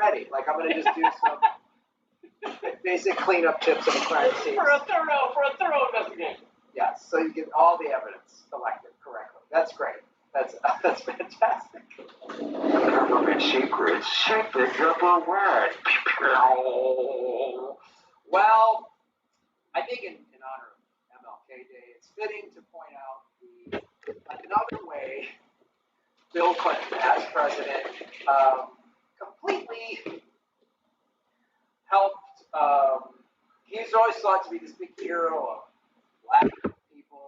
ready. Like I'm going to just do some basic cleanup tips of a crime scene. For a thorough investigation. Yes, so you get all the evidence collected correctly. That's great. That's fantastic. Government secrets. Check the double word. Well, I think in honor of MLK Day, it's fitting to point out another way Bill Clinton, as president, completely helped. He's always thought to be this big hero of Black people,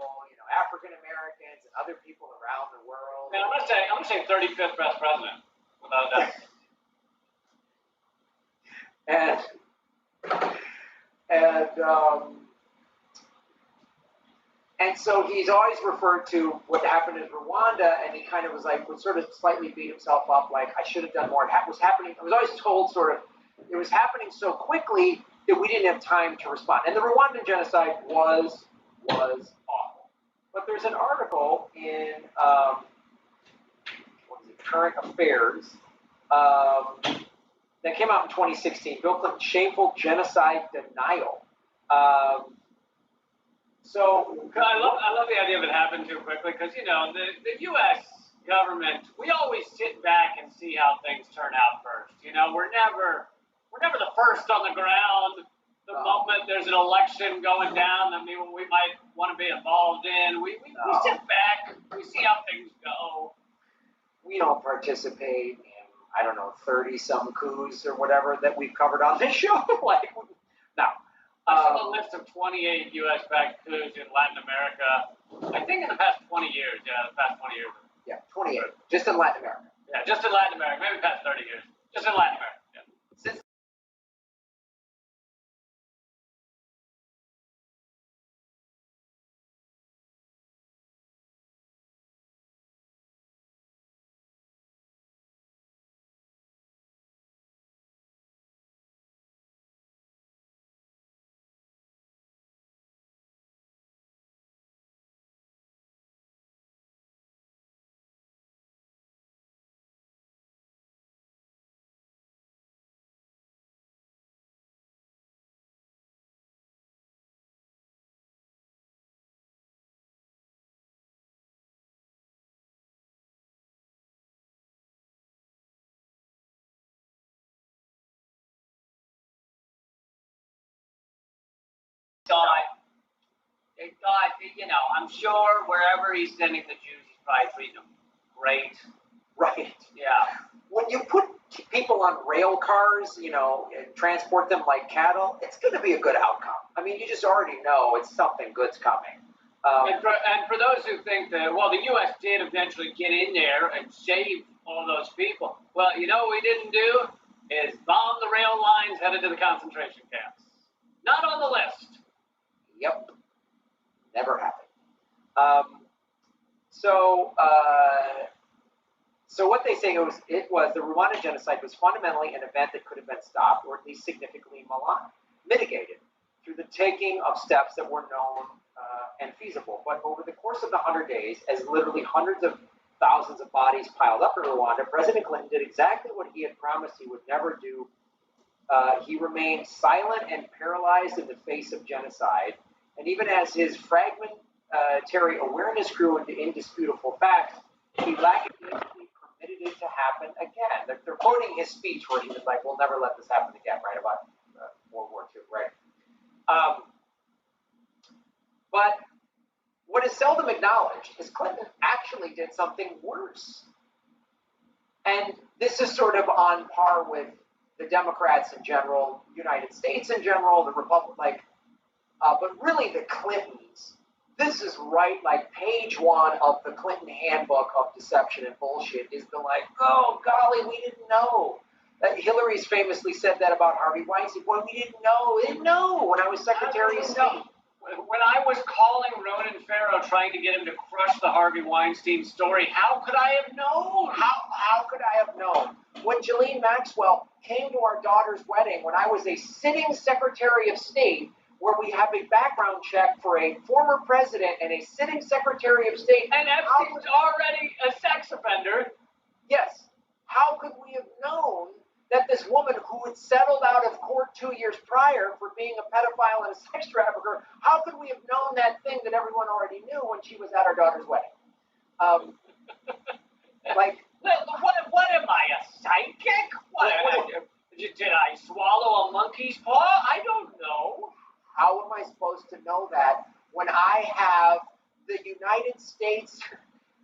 African Americans, and other people around the world. Man, I'm gonna say 35th best president, without a doubt. And so he's always referred to what happened in Rwanda, and he kind of was like, would sort of slightly beat himself up, like I should have done more. It was happening. I was always told sort of it was happening so quickly that we didn't have time to respond. And the Rwandan genocide was awful. But there's an article in Current Affairs that came out in 2016. Bill Clinton's shameful genocide denial. So I love the idea of it happening too quickly because the U.S. government, we always sit back and see how things turn out first. We're never the first on the ground. The moment there's an election going down that we might want to be involved in, we sit back, we see how things go. We don't participate in 30-some coups or whatever that we've covered on this show. No. I saw a list of 28 U.S.-backed coups in Latin America. I think in the past 20 years. Yeah, the past 20 years. Yeah, 28. Just in Latin America. Yeah, just in Latin America. Maybe past 30 years. Just in Latin America. Yeah. Since I'm sure wherever he's sending the Jews, he's probably treating them great. Right. Yeah. When you put people on rail cars, and transport them like cattle, it's going to be a good outcome. I mean, you just already know it's something good's coming. And for those who think that, the U.S. did eventually get in there and save all those people. Well, what we didn't do is bomb the rail lines headed to the concentration camps. Not on the list. Yep. Never happened. So what they say it was the Rwandan genocide was fundamentally an event that could have been stopped or at least significantly mitigated through the taking of steps that were known and feasible. But over the course of the 100 days, as literally hundreds of thousands of bodies piled up in Rwanda, President Clinton did exactly what he had promised he would never do. He remained silent and paralyzed in the face of genocide. And even as his fragmentary awareness grew into indisputable facts, he lackadaisically permitted it to happen again. They're quoting his speech where he was like, we'll never let this happen again, right, about World War II, right? But what is seldom acknowledged is Clinton actually did something worse. And this is sort of on par with the Democrats in general, United States in general, the Republic, but really the Clintons. This is right, page 1 of the Clinton handbook of deception and bullshit is oh, golly, we didn't know. Hillary's famously said that about Harvey Weinstein. Boy, we didn't know when I was Secretary of State. When I was calling Ronan Farrow trying to get him to crush the Harvey Weinstein story, how could I have known? How could I have known? When Ghislaine Maxwell came to our daughter's wedding, when I was a sitting Secretary of State, where we have a background check for a former president and a sitting Secretary of State. And Epstein's already a sex offender. Yes. How could we have known that this woman who had settled out of court 2 years prior for being a pedophile and a sex trafficker, how could we have known that thing that everyone already knew when she was at our daughter's wedding? What am I, a psychic? Did I swallow a monkey's paw? I don't know. How am I supposed to know that when I have the United States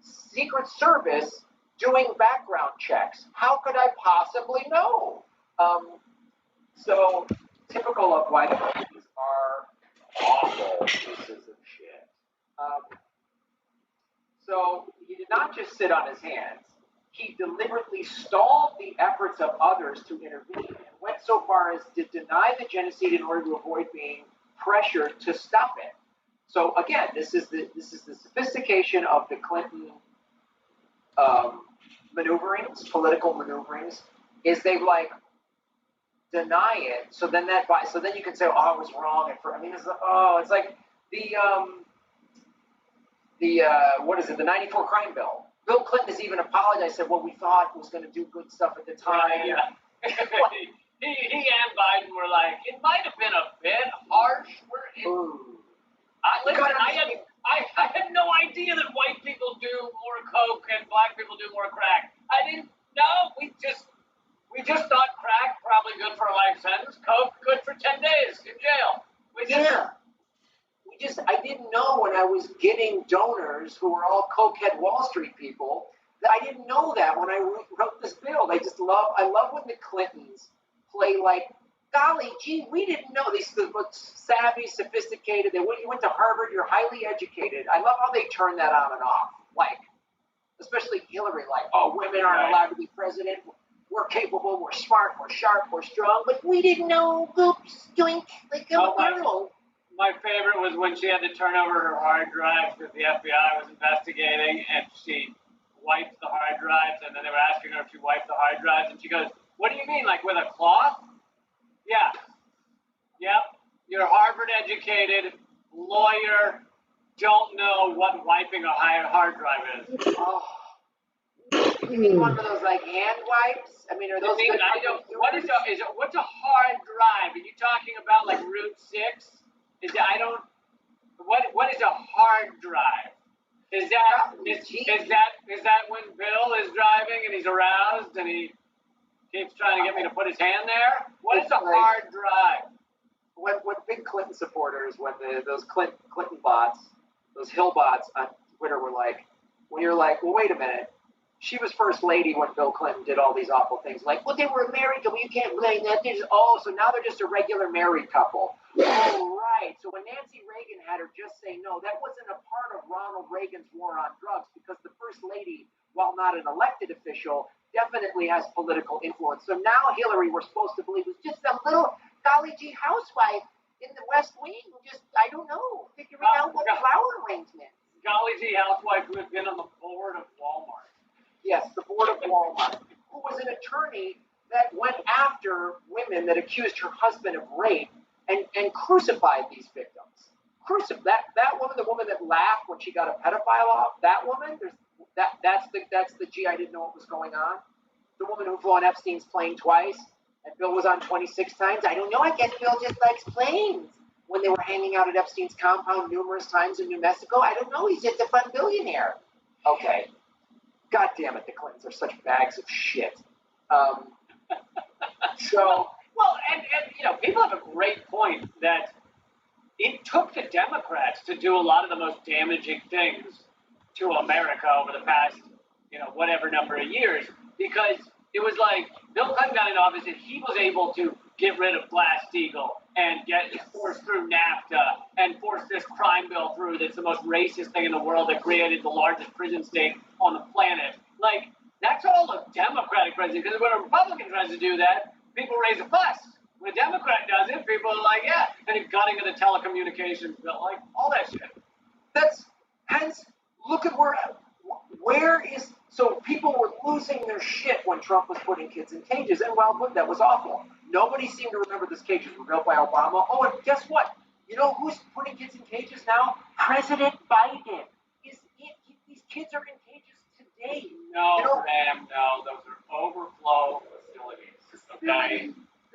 Secret Service doing background checks? How could I possibly know? So typical of white Americans are awful pieces of shit. So he did not just sit on his hands. He deliberately stalled the efforts of others to intervene and went so far as to deny the genocide in order to avoid being pressured to stop it. So again, this is the sophistication of the Clinton maneuverings, political maneuverings, is they like deny it. So then you can say, oh, I was wrong. It's like what is it? The '94 crime bill. Bill Clinton has even apologized. Said, well, we thought it was going to do good stuff at the time. Yeah. he and Biden were like, it might have been a bit harsh. I had no idea that white people do more coke and black people do more crack. I didn't know. We just thought crack probably good for a life sentence. Coke good for 10 days in jail. I didn't know when I was getting donors who were all cokehead Wall Street people that I didn't know that when I wrote this bill. I love when the Clintons play like, golly gee, we didn't know. These savvy, sophisticated. You went to Harvard, you're highly educated. I love how they turn that on and off. Like, especially Hillary, like, oh, women aren't allowed to be president. We're capable, we're smart, we're sharp, we're strong, but we didn't know. Oops, doing like a girl. My favorite was when she had to turn over her hard drives because the FBI was investigating, and she wiped the hard drives, and then they were asking her if she wiped the hard drives, and she goes, what do you mean, like with a cloth? Yeah. Yep. You're Harvard-educated, lawyer, don't know what wiping a hard drive is. Oh. You mean one of those like hand wipes? I mean, are those? What's a hard drive? Are you talking about like Route 6? What is a hard drive? Is that when Bill is driving and he's aroused and he keeps trying to get me to put his hand there? What is a hard drive? When big Clinton supporters, when those Clinton bots, those Hill bots on Twitter were like, when you're like, well, wait a minute. She was first lady when Bill Clinton did all these awful things. Like, well, they were a married couple. You can't blame that. So now they're just a regular married couple. Oh, right. So when Nancy Reagan had her just say no, that wasn't a part of Ronald Reagan's war on drugs because the first lady, while not an elected official, definitely has political influence. So now Hillary, we're supposed to believe, was just some little golly gee housewife in the West Wing who just, I don't know, figuring out what flower arrangement. Golly gee housewife who had been on the board of Walmart. Yes, the board of Walmart, who was an attorney that went after women that accused her husband of rape and crucified these victims. That woman, the woman that laughed when she got a pedophile off, that woman, that's the gee, I didn't know what was going on. The woman who flew on Epstein's plane twice, and Bill was on 26 times. I don't know, I guess Bill just likes planes. When they were hanging out at Epstein's compound numerous times in New Mexico, I don't know, he's just a fun billionaire. Okay. God damn it, the Clintons are such bags of shit. And people have a great point that it took the Democrats to do a lot of the most damaging things to America over the past, whatever number of years, because it was like Bill Clinton got in office and he was able to get rid of Glass-Steagall and force through NAFTA and force this crime bill through that's the most racist thing in the world that created the largest prison state on the planet. Like, that's all a Democratic president, because when a Republican tries to do that, people raise a fuss. When a Democrat does it, people are like, yeah, and he's gutting of the telecommunications bill, like, all that shit. Look at so people were losing their shit when Trump was putting kids in cages, and that was awful. Nobody seemed to remember those cages were built by Obama. Oh, and guess what? You know who's putting kids in cages now? President Biden. These kids are in cages today. No, Graham, no. Those are overflow facilities. Okay,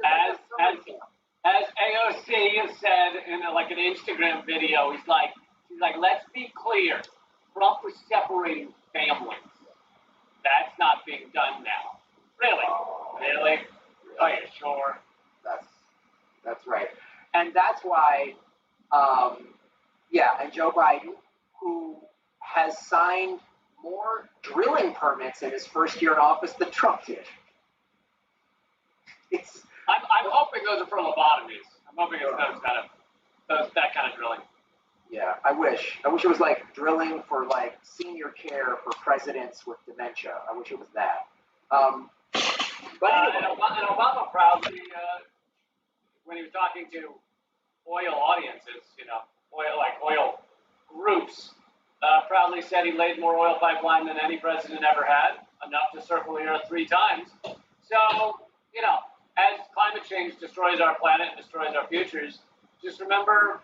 as AOC has said in like an Instagram video, she's like, let's be clear, Trump was separating families. That's not being done now. Really? Are you sure? That's right, and that's why, and Joe Biden, who has signed more drilling permits in his first year in office than Trump did. I'm hoping those are for lobotomies. I'm hoping it's that kind of drilling. Yeah, I wish it was like drilling for like senior care for presidents with dementia. I wish it was that. But anyway. And Obama proudly, when he was talking to oil audiences, oil groups, proudly said he laid more oil pipeline than any president ever had, enough to circle the earth 3 times. So, as climate change destroys our planet and destroys our futures, just remember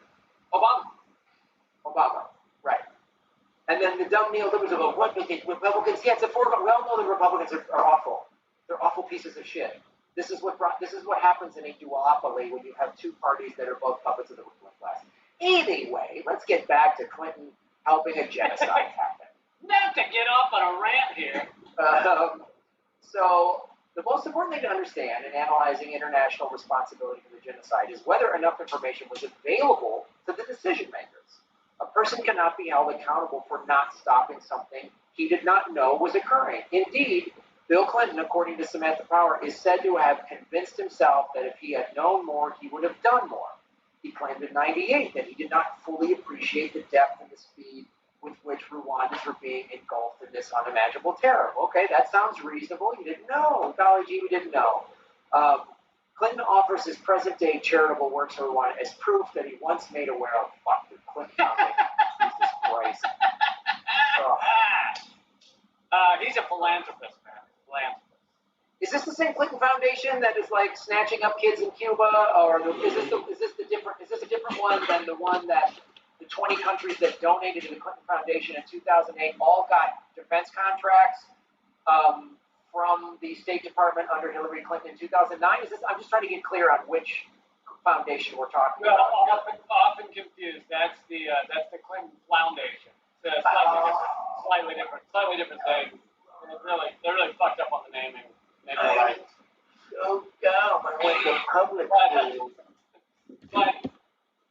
Obama, right. And then the dumb neoliberals about what they think Republicans, it's a foregone. We all know the Republicans are awful. They're awful pieces of shit. This is what happens in a duopoly when you have 2 parties that are both puppets of the ruling class. Anyway, let's get back to Clinton helping a genocide happen. Not to get off on a rant here. So the most important thing to understand in analyzing international responsibility for the genocide is whether enough information was available to the decision makers. A person cannot be held accountable for not stopping something he did not know was occurring. Indeed, Bill Clinton, according to Samantha Power, is said to have convinced himself that if he had known more, he would have done more. He claimed in '98 that he did not fully appreciate the depth and the speed with which Rwandans were being engulfed in this unimaginable terror. Okay, that sounds reasonable. You didn't know. Golly gee, we didn't know. Clinton offers his present-day charitable works in Rwanda as proof that he once made aware of the Clinton Foundation. Jesus Christ. He's a philanthropist, man. Is this the same Clinton Foundation that is like snatching up kids in Cuba, or is this a different one than the one that the 20 countries that donated to the Clinton Foundation in 2008 all got defense contracts from the State Department under Hillary Clinton in 2009? I'm just trying to get clear on which foundation we're talking about. Often confused. That's the Clinton Foundation. It's a slightly different thing. They're really fucked up on the naming rights. So dumb. I went to public school. But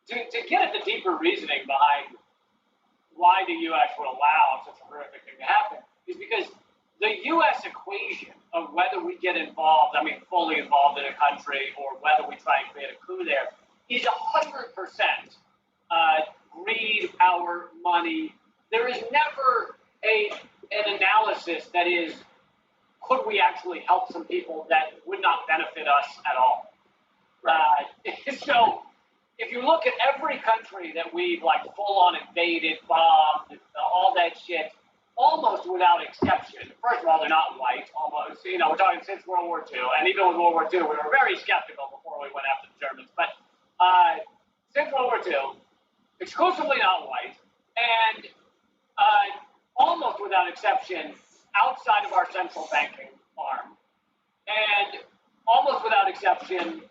to get at the deeper reasoning behind why the U.S. would allow such a horrific thing to happen is because the U.S. equation of whether we get involved, fully involved in a country, or whether we try and create a coup there, is 100% greed, power, money. There is never an analysis that is, could we actually help some people that would not benefit us at all? So if you look at every country that we've full-on invaded, bombed, all that shit, almost without exception. First of all, they're not white. Almost, we're talking since World War II, and even with World War II, we were very skeptical before we went after the Germans. But since World War II, exclusively not white, and almost without exception, outside of our central banking arm, and almost without exception,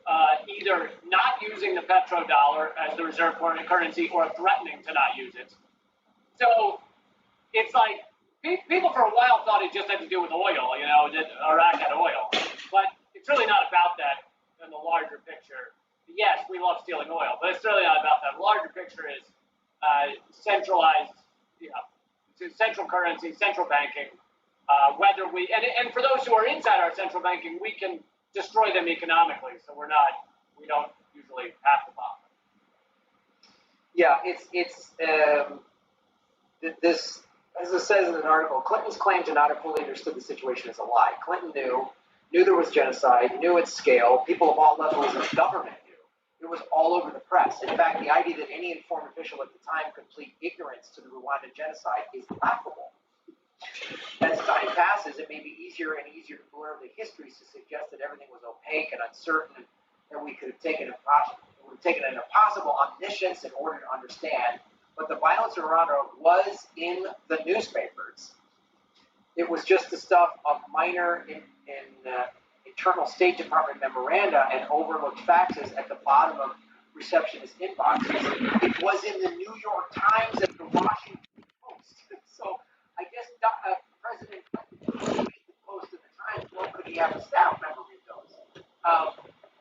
either not using the petrodollar as the reserve currency or threatening to not use it. So it's like people for a while thought it just had to do with oil, that Iraq had oil. But it's really not about that in the larger picture. Yes, we love stealing oil, but it's really not about that. The larger picture is centralized, central currency, central banking. Whether we and for those who are inside our central banking, we can destroy them economically. So we don't usually have to bomb them. Yeah, it's this, as it says in an article, Clinton's claim to not have fully understood the situation is a lie. Clinton knew there was genocide, knew its scale. People of all levels of government knew. It was all over the press. In fact, the idea that any informed official at the time could plead ignorance to the Rwandan genocide is laughable. As time passes, it may be easier and easier to blur the histories to suggest that everything was opaque and uncertain, that we could have taken an impossible omniscience in order to understand. But the violence in Rwanda was in the newspapers. It was just the stuff of minor internal State Department memoranda and overlooked faxes at the bottom of receptionist inboxes. It was in the New York Times and the Washington Post. So I guess President Clinton read the Post and the Times, nor could he have a staff member read those.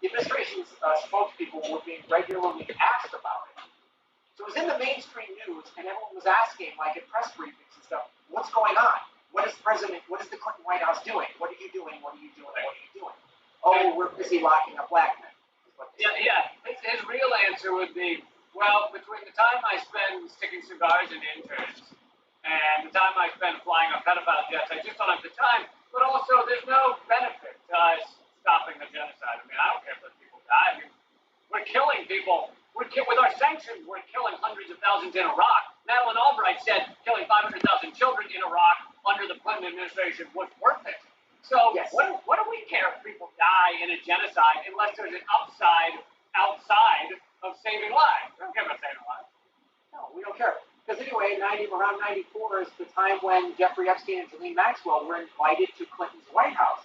The administration's spokespeople were being regularly asked about it. So it was in the mainstream news, and everyone was asking, like at press briefings and stuff, what's going on? What is the Clinton White House doing? What are you doing? What are you doing? What are you doing? Oh, we're busy locking up black men. Yeah. His real answer would be, well, between the time I spend sticking cigars in interns and the time I spend flying on pedophile jets, I just don't have the time. But also, there's no benefit to us stopping the genocide. I mean, I don't care if people die. I mean, we're killing people. With our sanctions, we're killing hundreds of thousands in Iraq. Madeleine Albright said killing 500,000 children in Iraq under the Clinton administration was worth it. So yes. what do we care if people die in a genocide unless there's an upside outside of saving lives? We don't care about saving lives. No, we don't care. Because anyway, around 94 is the time when Jeffrey Epstein and Ghislaine Maxwell were invited to Clinton's White House.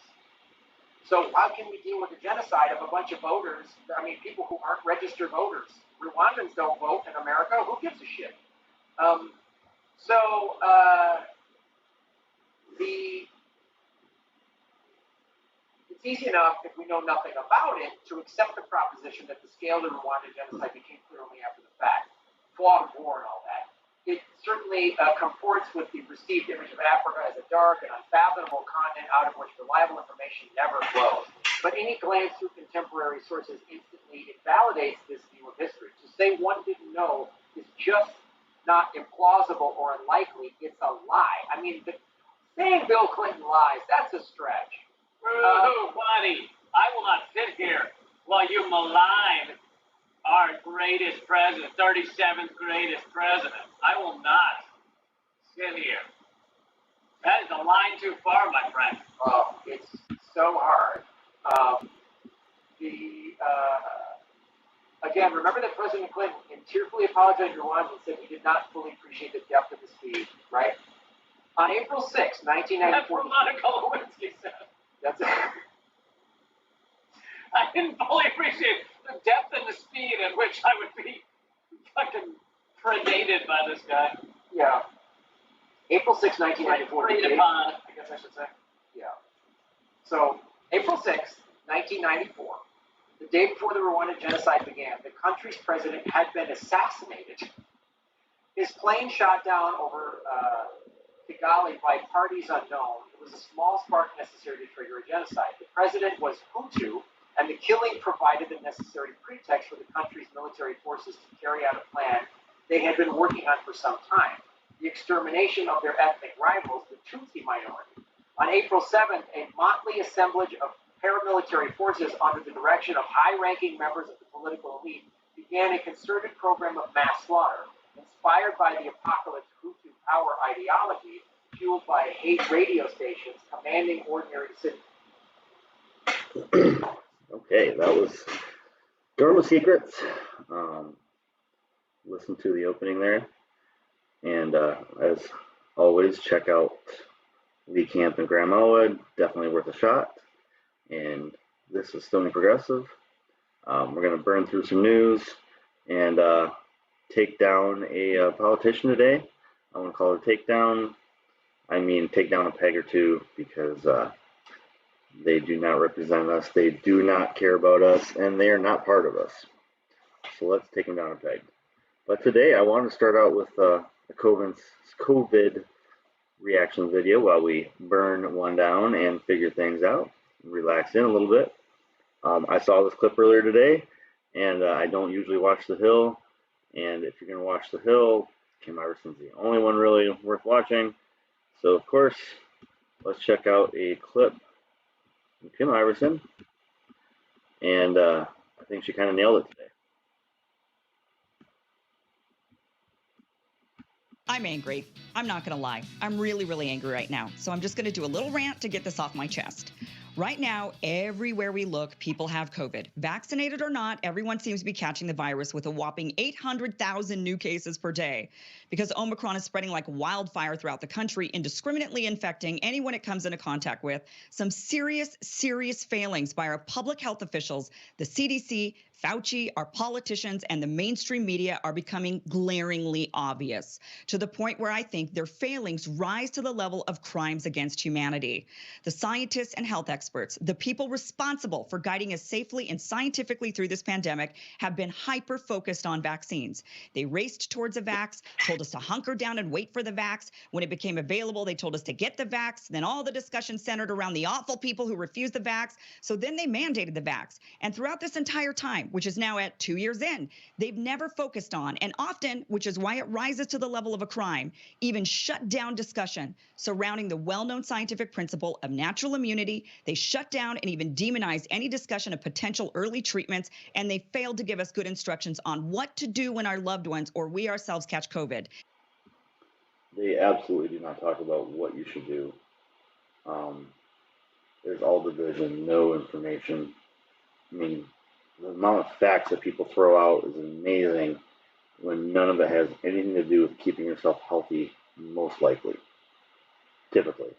So how can we deal with the genocide of a bunch of voters? I mean, people who aren't registered voters. Rwandans don't vote in America. Who gives a shit? It's easy enough, if we know nothing about it, to accept the proposition that the scale of the Rwandan genocide became clear only after the fact. Fog of war and all that. It certainly comports with the perceived image of Africa as a dark and unfathomable continent out of which reliable information never flows. But any glance through contemporary sources instantly invalidates this view of history. To say one didn't know is just not implausible or unlikely. It's a lie. I mean, saying Bill Clinton lies, that's a stretch. Buddy, I will not sit here while you malign our greatest president, 37th greatest president. I will not sit here. That is a line too far, my friend. Well, it's so hard. Again, remember that President Clinton tearfully apologized to Rwanda and said he did not fully appreciate the depth of the speech, right? On April 6, 1994. That's what Monica Lewinsky said. That's it. I didn't fully appreciate the depth and the speed at which I would be fucking predated by this guy. Yeah. April 6, 1994. Preyed upon, I guess I should say. Yeah. So, April 6, 1994, the day before the Rwandan genocide began, the country's president had been assassinated. His plane shot down over Kigali by parties unknown. It was a small spark necessary to trigger a genocide. The president was Hutu, and the killing provided the necessary pretext for the country's military forces to carry out a plan they had been working on for some time, the extermination of their ethnic rivals, the Tutsi minority. On April 7th, a motley assemblage of paramilitary forces under the direction of high-ranking members of the political elite began a concerted program of mass slaughter, inspired by the apocalypse Hutu power ideology, fueled by hate radio stations commanding ordinary citizens. Okay, that was Dharma Secrets. Listen to the opening there. And as always, check out Lee Camp and Graham Elwood. Definitely worth a shot. And this is Stony Progressive. We're going to burn through some news and take down a politician today. I want to call it a takedown. I mean, take down a peg or two, because they do not represent us. They do not care about us, and they are not part of us. So let's take them down a peg. But today I want to start out with a COVID reaction video while we burn one down and figure things out, relax in a little bit. I saw this clip earlier today, and I don't usually watch The Hill. And if you're going to watch The Hill, Kim Iverson's the only one really worth watching. So, of course, let's check out a clip of Kim Iversen. And I think she kind of nailed it today. I'm angry. I'm not going to lie. I'm really, really angry right now. So I'm just going to do a little rant to get this off my chest. Right now, everywhere we look, people have COVID. Vaccinated or not, everyone seems to be catching the virus with a whopping 800,000 new cases per day. Because Omicron is spreading like wildfire throughout the country, indiscriminately infecting anyone it comes into contact with, some serious failings by our public health officials, the CDC, Fauci, our politicians, and the mainstream media are becoming glaringly obvious, to the point where I think their failings rise to the level of crimes against humanity. The scientists and health experts, the people responsible for guiding us safely and scientifically through this pandemic, have been hyper-focused on vaccines. They raced towards a vax, told us to hunker down and wait for the vax. When it became available, they told us to get the vax. Then all the discussion centered around the awful people who refused the vax. So then they mandated the vax. And throughout this entire time, which is now at 2 years in, they've never focused on, and often, which is why it rises to the level of a crime, even shut down discussion surrounding the well-known scientific principle of natural immunity. They shut down and even demonized any discussion of potential early treatments, and they failed to give us good instructions on what to do when our loved ones or we ourselves catch COVID. They absolutely do not talk about what you should do. There's all division, no information. I mean, the amount of facts that people throw out is amazing when none of it has anything to do with keeping yourself healthy, most likely, typically.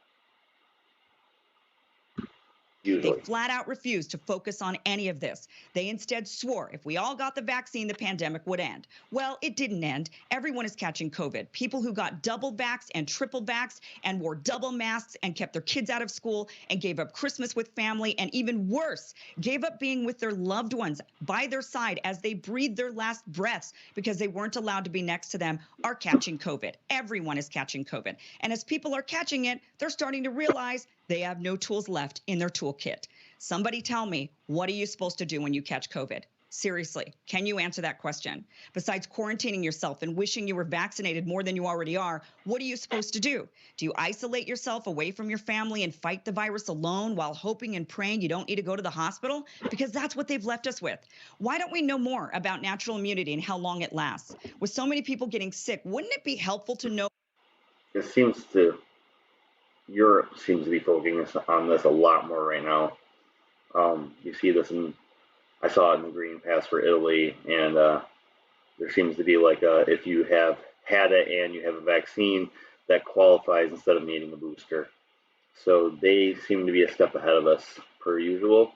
Usually. They flat out refused to focus on any of this. They instead swore if we all got the vaccine, the pandemic would end. Well, it didn't end. Everyone is catching COVID. People who got double vaxxed and triple vaxxed and wore double masks and kept their kids out of school and gave up Christmas with family, and even worse, gave up being with their loved ones by their side as they breathed their last breaths because they weren't allowed to be next to them, are catching COVID. Everyone is catching COVID. And as people are catching it, they're starting to realize they have no tools left in their toolkit. Somebody tell me, what are you supposed to do when you catch COVID? Seriously, can you answer that question? Besides quarantining yourself and wishing you were vaccinated more than you already are, what are you supposed to do? Do you isolate yourself away from your family and fight the virus alone while hoping and praying you don't need to go to the hospital? Because that's what they've left us with. Why don't we know more about natural immunity and how long it lasts? With so many people getting sick, wouldn't it be helpful to know? Europe seems to be focusing on this a lot more right now. You see this I saw it in the Green Pass for Italy, and there seems to be if you have had it and you have a vaccine, that qualifies instead of needing a booster. So they seem to be a step ahead of us per usual.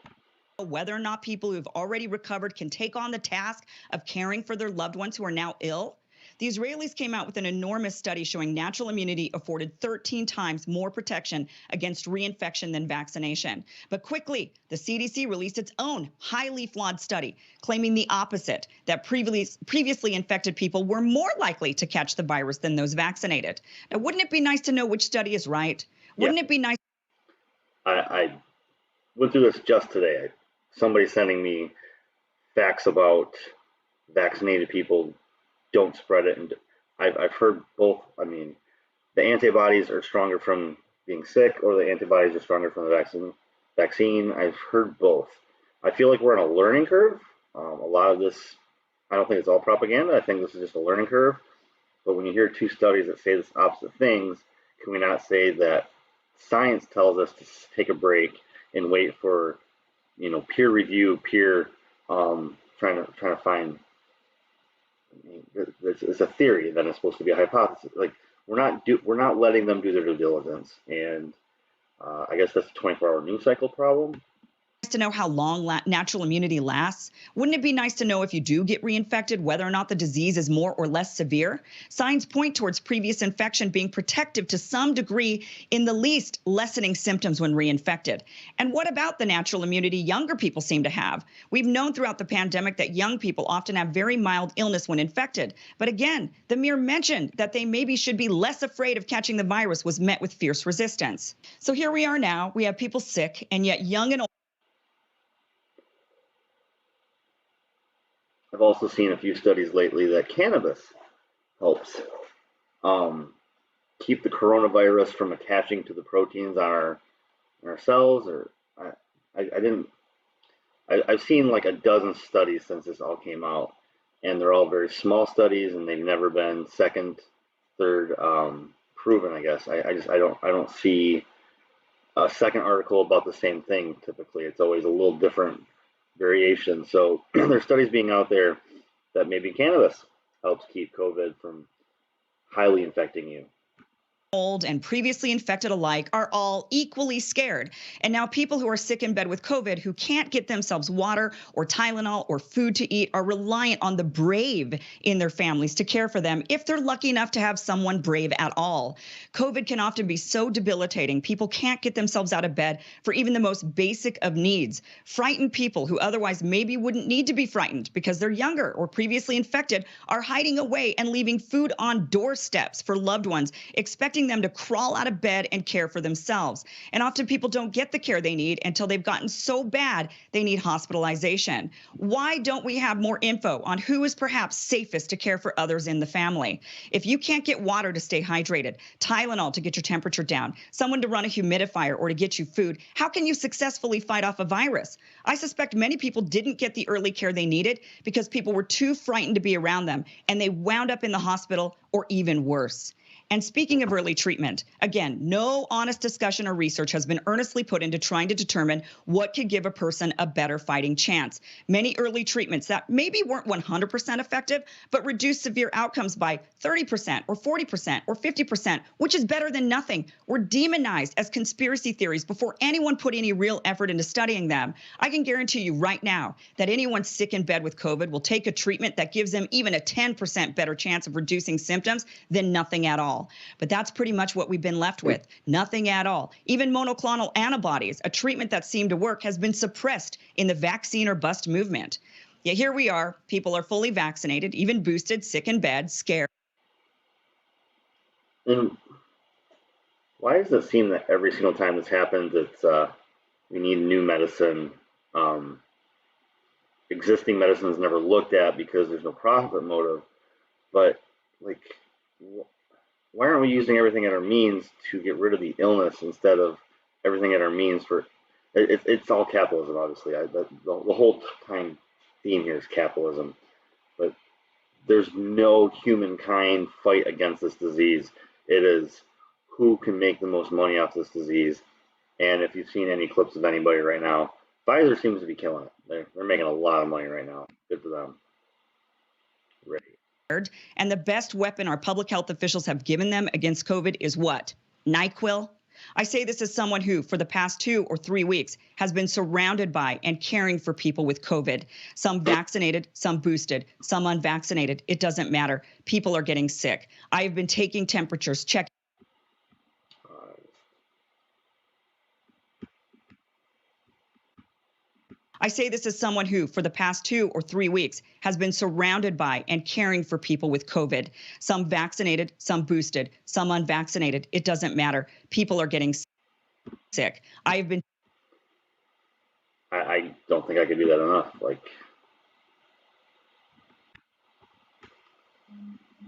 Whether or not people who've already recovered can take on the task of caring for their loved ones who are now ill. The Israelis came out with an enormous study showing natural immunity afforded 13 times more protection against reinfection than vaccination. But quickly, the CDC released its own highly flawed study, claiming the opposite, that previously infected people were more likely to catch the virus than those vaccinated. Now, wouldn't it be nice to know which study is right? Wouldn't it be nice? I went through this just today. Somebody sending me facts about vaccinated people don't spread it, and I've heard both. I mean, the antibodies are stronger from being sick, or the antibodies are stronger from the vaccine. I've heard both. I feel like we're on a learning curve. A lot of this, I don't think it's all propaganda. I think this is just a learning curve. But when you hear two studies that say this opposite things, can we not say that science tells us to take a break and wait for, peer review, trying to find. It's a theory, then it's supposed to be a hypothesis. Like we're not letting them do their due diligence, and I guess that's a 24-hour news cycle problem. To know how long natural immunity lasts? Wouldn't it be nice to know if you do get reinfected, whether or not the disease is more or less severe? Signs point towards previous infection being protective to some degree, in the least lessening symptoms when reinfected. And what about the natural immunity younger people seem to have? We've known throughout the pandemic that young people often have very mild illness when infected. But again, the mere mention that they maybe should be less afraid of catching the virus was met with fierce resistance. So here we are now. We have people sick, and yet young and old. I've also seen a few studies lately that cannabis helps keep the coronavirus from attaching to the proteins on our cells. Or I've seen like a dozen studies since this all came out, and they're all very small studies, and they've never been second, third proven. I guess I don't see a second article about the same thing. Typically, it's always a little different variation. So there's studies being out there that maybe cannabis helps keep COVID from highly infecting you. Old and previously infected alike are all equally scared. And now people who are sick in bed with COVID who can't get themselves water or Tylenol or food to eat are reliant on the brave in their families to care for them if they're lucky enough to have someone brave at all. COVID can often be so debilitating, people can't get themselves out of bed for even the most basic of needs. Frightened people who otherwise maybe wouldn't need to be frightened because they're younger or previously infected are hiding away and leaving food on doorsteps for loved ones, expecting them to crawl out of bed and care for themselves. And often people don't get the care they need until they've gotten so bad they need hospitalization. Why don't we have more info on who is perhaps safest to care for others in the family? If you can't get water to stay hydrated, Tylenol to get your temperature down, someone to run a humidifier or to get you food, how can you successfully fight off a virus? I suspect many people didn't get the early care they needed because people were too frightened to be around them, and they wound up in the hospital or even worse. And speaking of early treatment, again, no honest discussion or research has been earnestly put into trying to determine what could give a person a better fighting chance. Many early treatments that maybe weren't 100% effective, but reduced severe outcomes by 30% or 40% or 50%, which is better than nothing, were demonized as conspiracy theories before anyone put any real effort into studying them. I can guarantee you right now that anyone sick in bed with COVID will take a treatment that gives them even a 10% better chance of reducing symptoms than nothing at all. But that's pretty much what we've been left with. Nothing at all. Even monoclonal antibodies, a treatment that seemed to work, has been suppressed in the vaccine or bust movement. Yet here we are. People are fully vaccinated, even boosted, sick in bed, scared. And why does it seem that every single time this happens, it's we need new medicine? Existing medicine is never looked at because there's no profit motive. But like, why aren't we using everything at our means to get rid of the illness instead of everything at our means for? It's all capitalism, obviously. The whole time theme here is capitalism, but there's no humankind fight against this disease. It is who can make the most money off this disease. And if you've seen any clips of anybody right now, Pfizer seems to be killing it. They're making a lot of money right now. Good for them. Ready. And the best weapon our public health officials have given them against COVID is what? NyQuil? I say this as someone who, for the past 2 or 3 weeks, has been surrounded by and caring for people with COVID. Some vaccinated, some boosted, some unvaccinated. It doesn't matter. People are getting sick. I have been taking temperatures, checking. I say this as someone who, for the past 2 or 3 weeks, has been surrounded by and caring for people with COVID. Some vaccinated, some boosted, some unvaccinated. It doesn't matter. People are getting sick. I have been. I don't think I could do that enough. Like,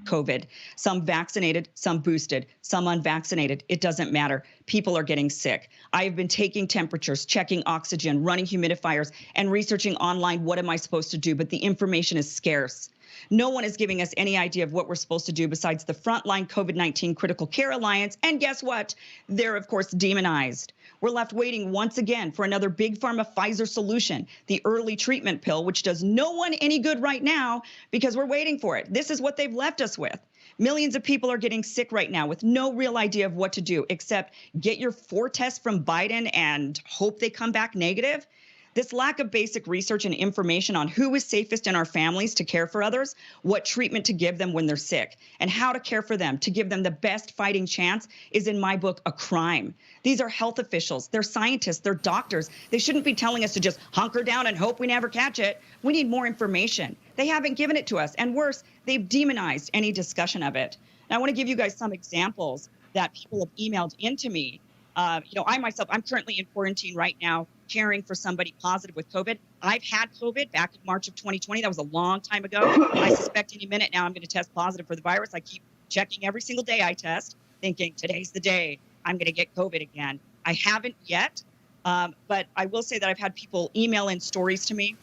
COVID. Some vaccinated, some boosted, some unvaccinated. It doesn't matter. People are getting sick. I have been taking temperatures, checking oxygen, running humidifiers, and researching online what am I supposed to do, but the information is scarce. No one is giving us any idea of what we're supposed to do besides the Frontline COVID-19 Critical Care Alliance. And guess what? They're, of course, demonized. We're left waiting once again for another big pharma Pfizer solution, the early treatment pill, which does no one any good right now because we're waiting for it. This is what they've left us with. Millions of people are getting sick right now with no real idea of what to do except get your 4 tests from Biden and hope they come back negative. This lack of basic research and information on who is safest in our families to care for others, what treatment to give them when they're sick, and how to care for them to give them the best fighting chance is, in my book, a crime. These are health officials. They're scientists. They're doctors. They shouldn't be telling us to just hunker down and hope we never catch it. We need more information. They haven't given it to us. And worse, they've demonized any discussion of it. Now, I want to give you guys some examples that people have emailed into me. I myself, I'm currently in quarantine right now, caring for somebody positive with COVID. I've had COVID back in March of 2020. That was a long time ago. I suspect any minute now I'm going to test positive for the virus. I keep checking every single day I test, thinking today's the day I'm going to get COVID again. I haven't yet, but I will say that I've had people email in stories to me.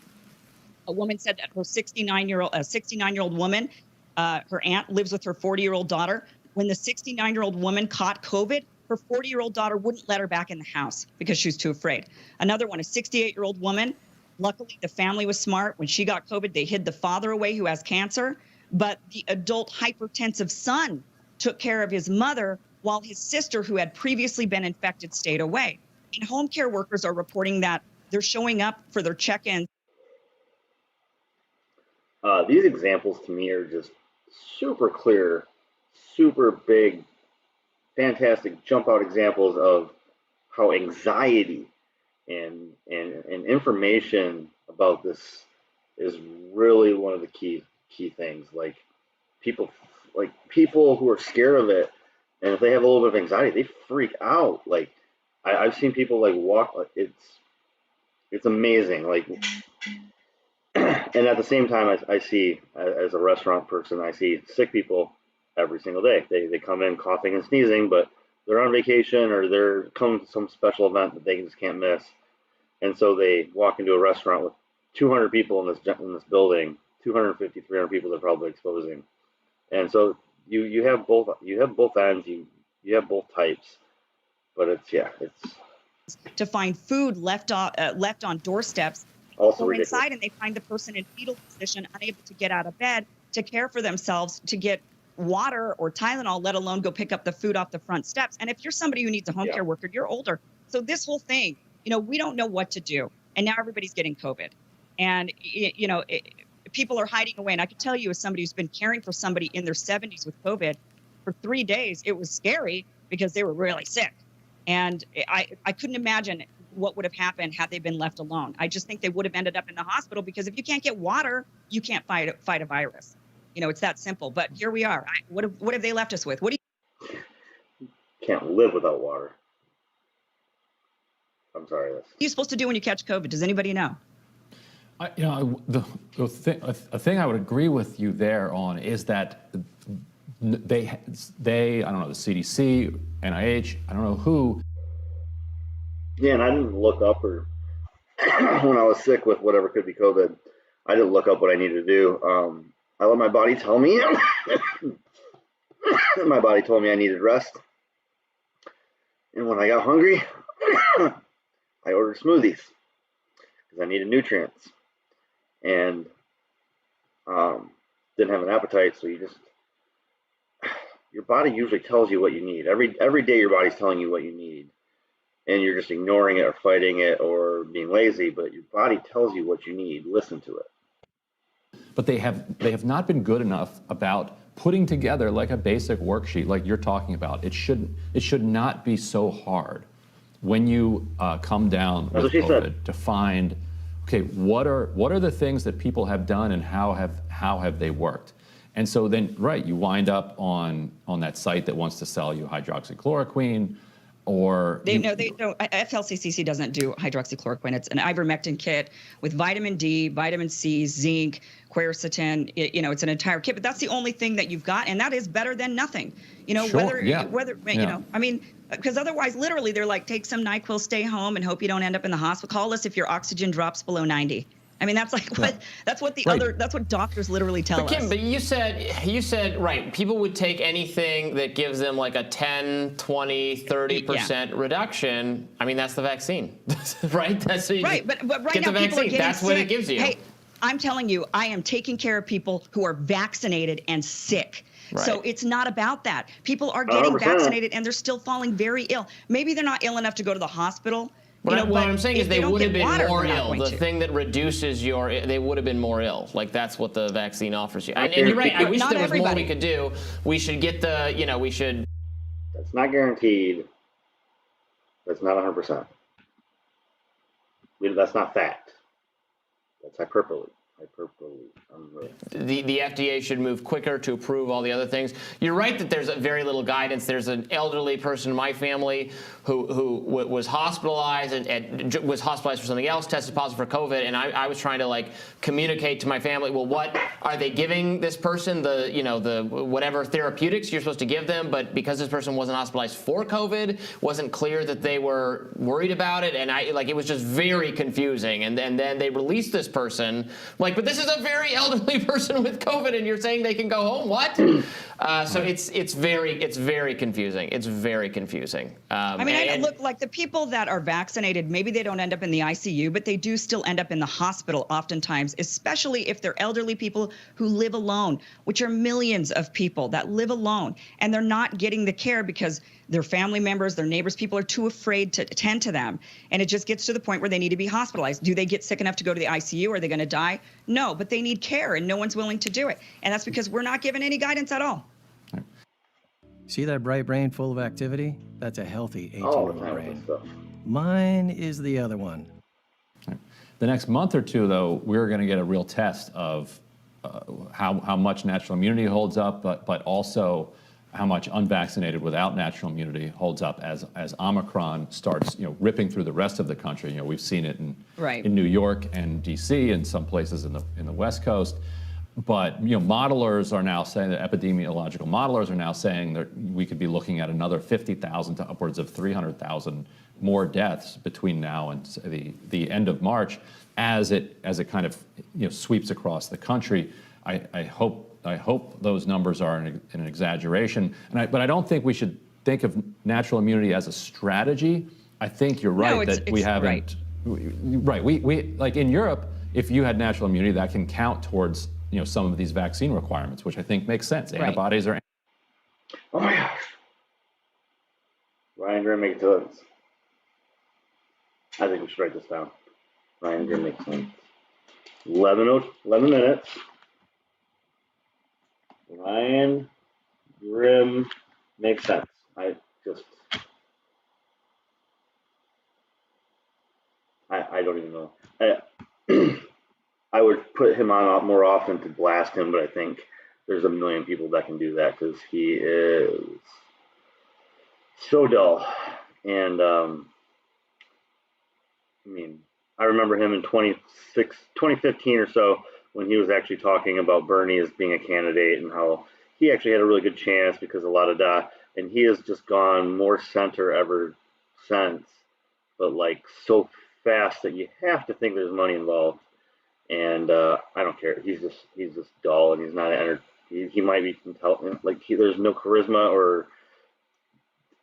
A woman said that her 69-year-old woman, her aunt lives with her 40-year-old daughter. When the 69-year-old woman caught COVID, Her 40-year-old daughter wouldn't let her back in the house because she was too afraid. Another one, a 68-year-old woman. Luckily, the family was smart. When she got COVID, they hid the father away who has cancer. But the adult hypertensive son took care of his mother while his sister, who had previously been infected, stayed away. And home care workers are reporting that they're showing up for their check-ins. These examples to me are just super clear, super big, fantastic jump out examples of how anxiety and information about this is really one of the key things. Like people who are scared of it, and if they have a little bit of anxiety, they freak out. Like I've seen people like walk. It's amazing. Like, and at the same time, I see, as a restaurant person, I see sick people every single day. They come in coughing and sneezing, but they're on vacation or they're coming to some special event that they just can't miss. And so they walk into a restaurant with 200 people in this building, 250, 300 people they're probably exposing. And so you have both ends, you have both types. But it's to find food left on doorsteps. Also go ridiculous. Inside and they find the person in fetal position, unable to get out of bed to care for themselves, to get water or Tylenol, let alone go pick up the food off the front steps. And if you're somebody who needs a home care worker, you're older. So this whole thing, we don't know what to do. And now everybody's getting COVID. And, people are hiding away. And I can tell you, as somebody who's been caring for somebody in their 70s with COVID for 3 days, it was scary because they were really sick. And I couldn't imagine what would have happened had they been left alone. I just think they would have ended up in the hospital, because if you can't get water, you can't fight a virus. It's that simple. But here we are. What have they left us with? What do you can't live without water? I'm sorry. What are you supposed to do when you catch COVID? Does anybody know? A thing I would agree with you there on is that they I don't know, the CDC, NIH, I don't know who. Yeah, and I didn't look up, or when I was sick with whatever could be COVID, I didn't look up what I needed to do. I let my body tell me. My body told me I needed rest. And when I got hungry, I ordered smoothies because I needed nutrients. And didn't have an appetite, so your body usually tells you what you need. Every day your body's telling you what you need, and you're just ignoring it or fighting it or being lazy, but your body tells you what you need. Listen to it. But they have not been good enough about putting together like a basic worksheet like you're talking about. It should not be so hard when you come down with COVID to find, okay, what are the things that people have done and how have they worked? And so then, right, you wind up on that site that wants to sell you hydroxychloroquine, or they don't. FLCCC doesn't do hydroxychloroquine. It's an ivermectin kit with vitamin D, vitamin C, zinc, quercetin. It's an entire kit, but that's the only thing that you've got, and that is better than nothing. Sure, because otherwise, literally, they're like, take some NyQuil, stay home, and hope you don't end up in the hospital. Call us if your oxygen drops below 90. I mean, that's like that's what doctors literally tell us. Kim, but you said, right, people would take anything that gives them like a 10, 20, 30% reduction. I mean, that's the vaccine, right? That's right, but right get now the people vaccine. are getting That's sick. what it gives you. Hey, I'm telling you, I am taking care of people who are vaccinated and sick. Right. So it's not about that. People are getting 100%. vaccinated and they're still falling very ill. Maybe they're not ill enough to go to the hospital. What I'm saying is they would have been more ill. The thing that reduces they would have been more ill. Like, that's what the vaccine offers you. And you're right. I wish there was more we could do. We should get we should. That's not guaranteed. That's not 100%. That's not fact. That's hyperbole. The FDA should move quicker to approve all the other things. You're right that there's very little guidance. There's an elderly person in my family who was hospitalized and was hospitalized for something else, tested positive for COVID, and I was trying to communicate to my family, well, what are they giving this person, the whatever therapeutics you're supposed to give them, but because this person wasn't hospitalized for COVID, wasn't clear that they were worried about it, and it was just very confusing. And then they released this person Like, but this is a very elderly person with COVID, and you're saying they can go home? What? So it's very confusing. It's very confusing. I mean, look, like the people that are vaccinated, maybe they don't end up in the ICU, but they do still end up in the hospital oftentimes, especially if they're elderly people who live alone, which are millions of people that live alone, and they're not getting the care because their family members, their neighbors, people are too afraid to attend to them. And it just gets to the point where they need to be hospitalized. Do they get sick enough to go to the ICU? Are they going to die? No, but they need care, and no one's willing to do it. And that's because we're not given any guidance at all. See that bright brain full of activity? That's a healthy 18-year-old brain. Stuff. Mine is the other one. The next month or two, though, we're going to get a real test of how much natural immunity holds up, but also how much unvaccinated without natural immunity holds up as Omicron starts, ripping through the rest of the country. We've seen it in New York and D.C. and some places in the West Coast. But modelers are now saying, that epidemiological modelers are now saying that we could be looking at another 50,000 to upwards of 300,000 more deaths between now and the end of March, as it kind of sweeps across the country. I hope those numbers are an exaggeration, but I don't think we should think of natural immunity as a strategy. I think you're right that we haven't. Right, we like in Europe, if you had natural immunity, that can count towards some of these vaccine requirements, which I think makes sense. Right. Antibodies are. Oh my gosh. Ryan Grimm makes sense. I think we should write this down. Ryan Grimm makes sense. 11 minutes. Ryan Grimm makes sense. I don't even know. I would put him on more often to blast him, but I think there's a million people that can do that because he is so dull. And I remember him in 2015 or so when he was actually talking about Bernie as being a candidate and how he actually had a really good chance because a lot of that, and he has just gone more center ever since, but like so fast that you have to think there's money involved. And I don't care. He's just dull, and he's not he might be intelligent. Like there's no charisma, or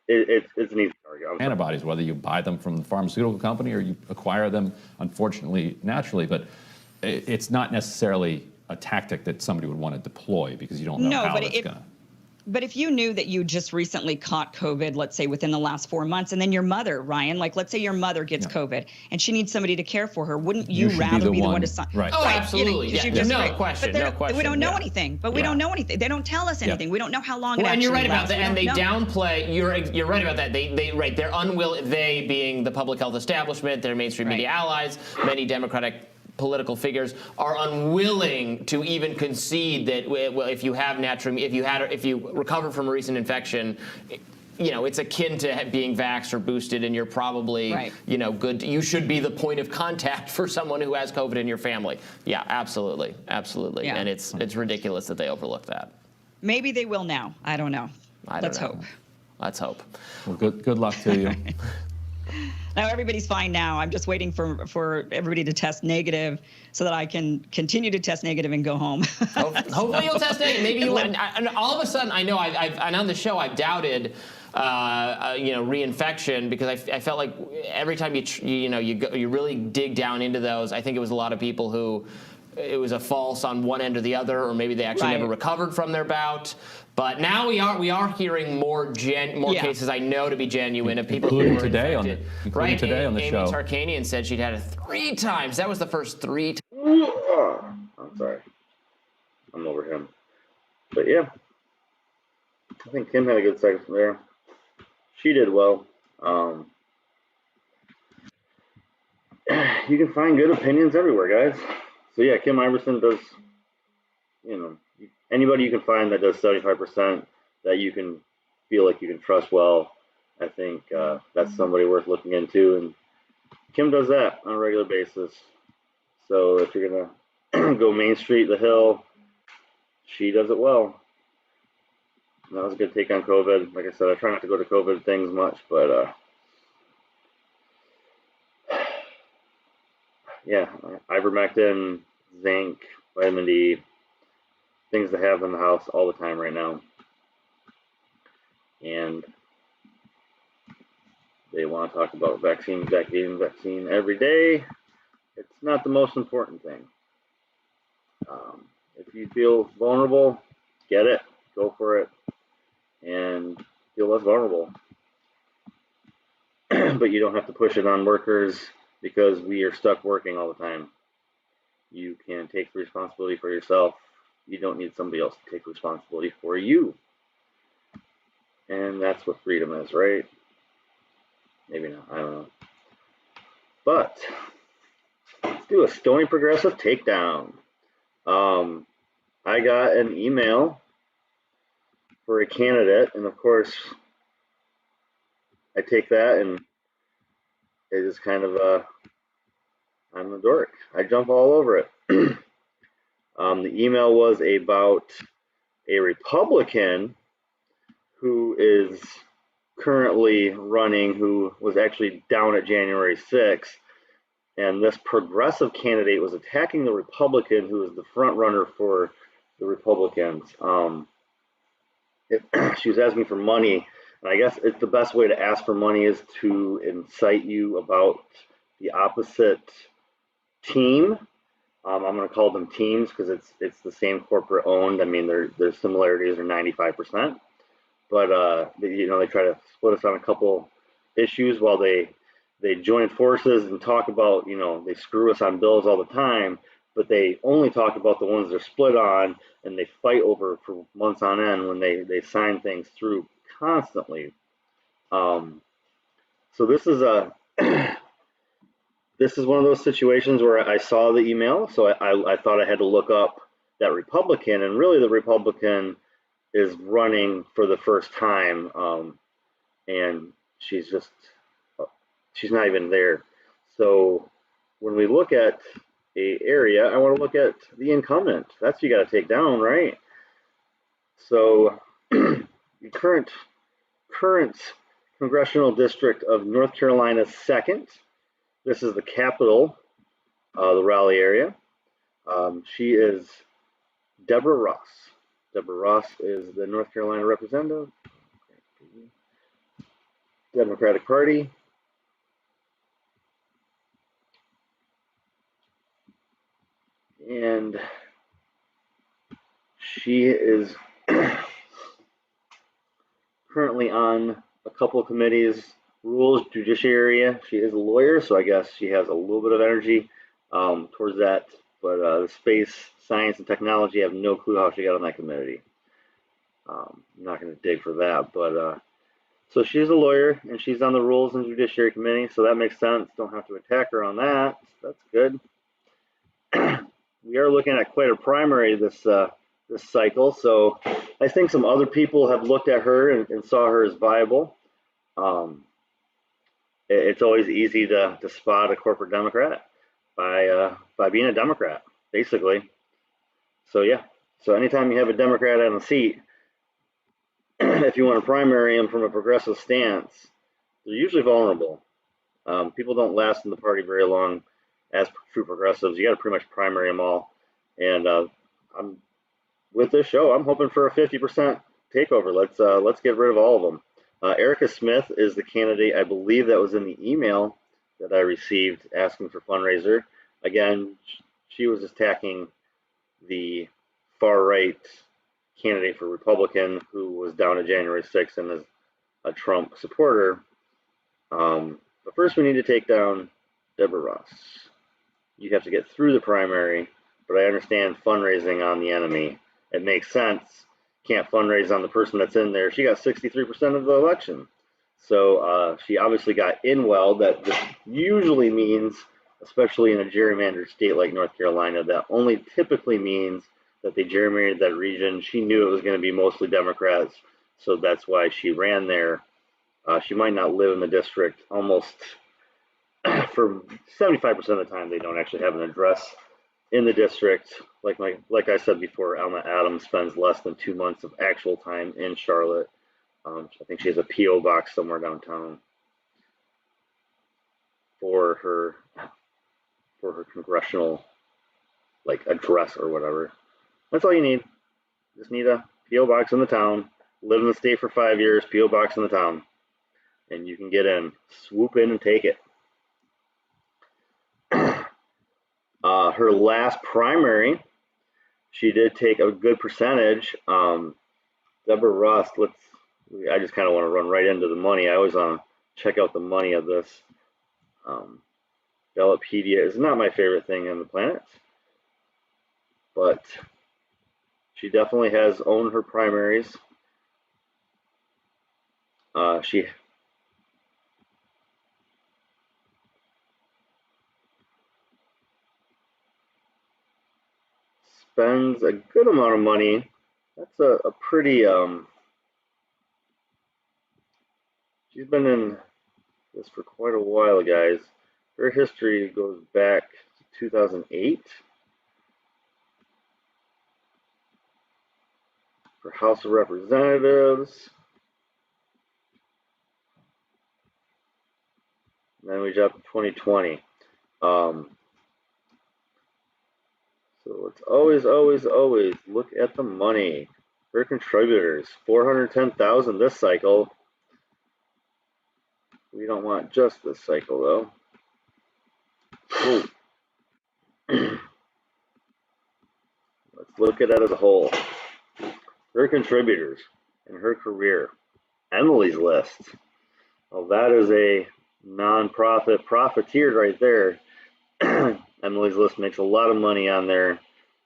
it's an easy target. Antibodies, whether you buy them from the pharmaceutical company or you acquire them, unfortunately, naturally, but it's not necessarily a tactic that somebody would want to deploy because you don't know how it's going to. But if you knew that you just recently caught COVID, let's say within the last 4 months, and then your mother, Ryan, like let's say your mother gets COVID and she needs somebody to care for her, wouldn't you rather be the one to sign? Right. Oh, absolutely. No question. We don't know anything, but we don't know anything. They don't tell us anything. We don't know how long it actually and you're right about lasts. that. And they downplay. You're right about that. They're unwilling. They being the public health establishment, their mainstream media allies, many Democratic political figures are unwilling to even concede that if you have if you recover from a recent infection, it's akin to being vaxxed or boosted, and you're probably good. You should be the point of contact for someone who has COVID in your family. Yeah, absolutely. Yeah. And it's ridiculous that they overlook that. Maybe they will now. I don't know. Let's hope. Let's hope. Well, good luck to you. Now everybody's fine now. I'm just waiting for everybody to test negative so that I can continue to test negative and go home. Hopefully you'll test negative. Maybe you and all of a sudden I know and on the show I've doubted reinfection because I felt like every time you really dig down into those, I think it was a lot of people who it was a false on one end or the other, or maybe they actually never recovered from their bout. But now we are hearing more cases I know to be genuine of people including who were today infected. including today on the show. Amy Tarkanian said she'd had it 3 times. That was the first 3 times. I'm sorry. I'm over him. But yeah, I think Kim had a good segment there. She did well. You can find good opinions everywhere, guys. So yeah, Kim Iversen does, anybody you can find that does 75% that you can feel like you can trust well, I think that's somebody worth looking into. And Kim does that on a regular basis. So if you're going to go Main Street, the Hill, she does it well. And that was a good take on COVID. Like I said, I try not to go to COVID things much, but yeah, ivermectin, zinc, vitamin D, things to have in the house all the time right now. And they want to talk about vaccine every day. It's not the most important thing. If you feel vulnerable, get it, go for it, and feel less vulnerable. But you don't have to push it on workers because we are stuck working all the time. You can take responsibility for yourself. You don't need somebody else to take responsibility for you. And that's what freedom is, right? Maybe not, I don't know. But let's do a Stony Progressive takedown. I got an email for a candidate, and of course, I take that and it is kind of I'm the dork. I jump all over it. The email was about a Republican who is currently running, who was actually down at January 6th, and this progressive candidate was attacking the Republican who is the front runner for the Republicans. She was asking for money, and I guess it's the best way to ask for money is to incite you about the opposite team. I'm going to call them teams because it's the same corporate owned. I mean, their similarities are 95%, but they try to split us on a couple issues while they join forces and talk about, they screw us on bills all the time, but they only talk about the ones they're split on, and they fight over for months on end when they sign things through constantly. So this is this is one of those situations where I saw the email, so I thought I had to look up that Republican, and really the Republican is running for the first time, and she's not even there. So when we look at a area, I want to look at the incumbent. That's what you got to take down, right? So the current congressional district of North Carolina's 2nd. This is the capital, the Raleigh area. She is Deborah Ross. Deborah Ross is the North Carolina representative, Democratic Party. And she is currently on a couple of committees, rules, judiciary. She is a lawyer, so I guess she has a little bit of energy towards that. But the space, science, and technology, I have no clue how she got on that committee. I'm not going to dig for that, but so she's a lawyer, and she's on the rules and judiciary committee, so that makes sense. Don't have to attack her on that. That's good. We are looking at quite a primary this cycle, so I think some other people have looked at her and saw her as viable. It's always easy to spot a corporate Democrat by being a Democrat, basically. So yeah, so anytime you have a Democrat on a seat, if you want to primary them from a progressive stance, they're usually vulnerable. People don't last in the party very long as true progressives. You got to pretty much primary them all. And I'm with this show, I'm hoping for a 50% takeover. Let's get rid of all of them. Erica Smith is the candidate, I believe that was in the email that I received asking for fundraiser. Again, she was attacking the far right candidate for Republican who was down at January 6th and is a Trump supporter. But first we need to take down Deborah Ross. You have to get through the primary, but I understand fundraising on the enemy. It makes sense. Can't fundraise on the person that's in there. She got 63% of the election. So she obviously got in well. That usually means, especially in a gerrymandered state like North Carolina, that only typically means that they gerrymandered that region. She knew it was going to be mostly Democrats, so that's why she ran there. She might not live in the district. Almost for 75% of the time, they don't actually have an address in the district. Like I said before, Alma Adams spends less than 2 months of actual time in Charlotte. I think she has a P.O. box somewhere downtown for her congressional like address or whatever. That's all you need. Just need a P.O. box in the town, live in the state for 5 years, P.O. box in the town, and you can get in, swoop in and take it. Her last primary, she did take a good percentage. Deborah Ross, I just kind of want to run right into the money. I always want to check out the money of this. Ballotpedia is not my favorite thing on the planet, but she definitely has owned her primaries. She spends a good amount of money. That's a pretty, she's been in this for quite a while, guys. Her history goes back to 2008. For House of Representatives. And then we jump to 2020. So it's always look at the money. Her contributors, 410,000 this cycle. We don't want just this cycle though. Let's look at it as a whole. Her contributors in her career. Emily's List. Well, that is a non-profit profiteer right there. Emily's List makes a lot of money on their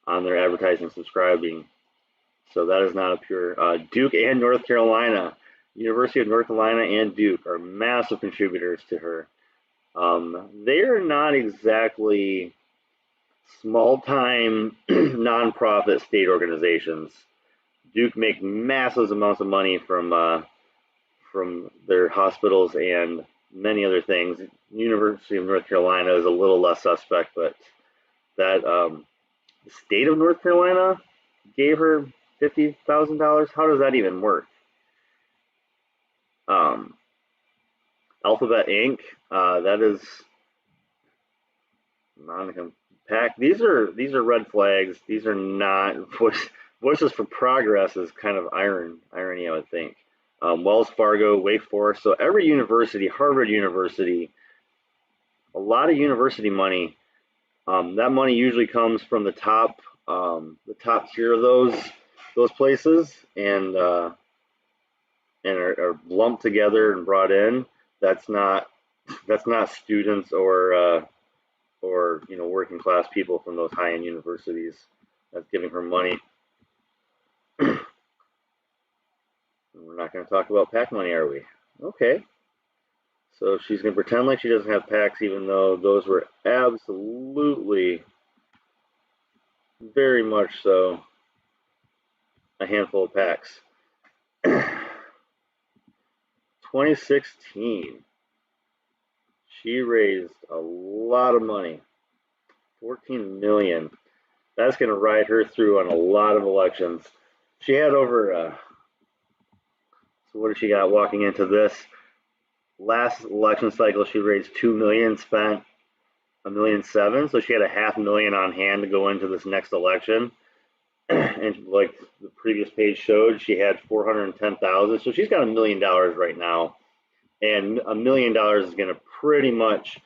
advertising subscribing. So that is not a pure Duke and North Carolina. University of North Carolina and Duke are massive contributors to her. They are not exactly small-time non-profit state organizations. Duke make massive amounts of money from their hospitals and many other things. University of North Carolina is a little less suspect, but that the state of North Carolina gave her $50,000. How does that even work? Alphabet Inc. That is non-compact. These are red flags. These are not Voices for Progress is kind of irony, I would think. Wells Fargo, Wake Forest. So every university, Harvard University, a lot of university money. That money usually comes from the top tier of those places, and are lumped together and brought in. That's not students or working class people from those high-end universities that's giving her money. We're not going to talk about PAC money, are we? Okay. So she's going to pretend like she doesn't have PACs, even though those were absolutely, very much so, a handful of PACs. 2016, she raised a lot of money, $14 million. That's going to ride her through on a lot of elections. She had over, so what did she got walking into this? Last election cycle, she raised $2 million, spent $1.7 million. So she had $500,000 on hand to go into this next election. And like the previous page showed, she had 410,000. So she's got $1 million right now, and $1 million is going to pretty much